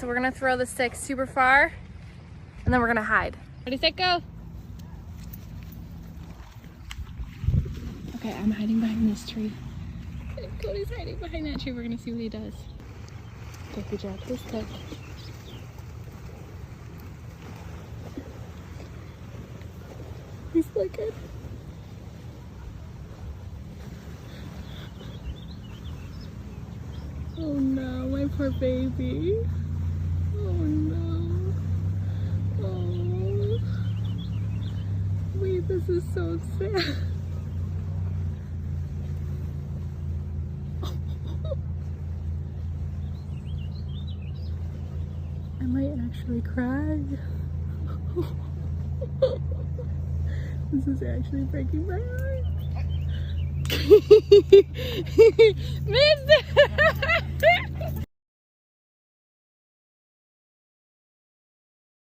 So we're gonna throw the stick super far and then we're gonna hide. Ready, set, go. Okay, I'm hiding behind this tree. Okay, Cody's hiding behind that tree. We're gonna see what he does. Okay, good job. His stick. He's looking. Oh no, my poor baby. Oh no. Oh. Wait, this is so sad. I might actually cry. This is actually breaking my heart. Missed it!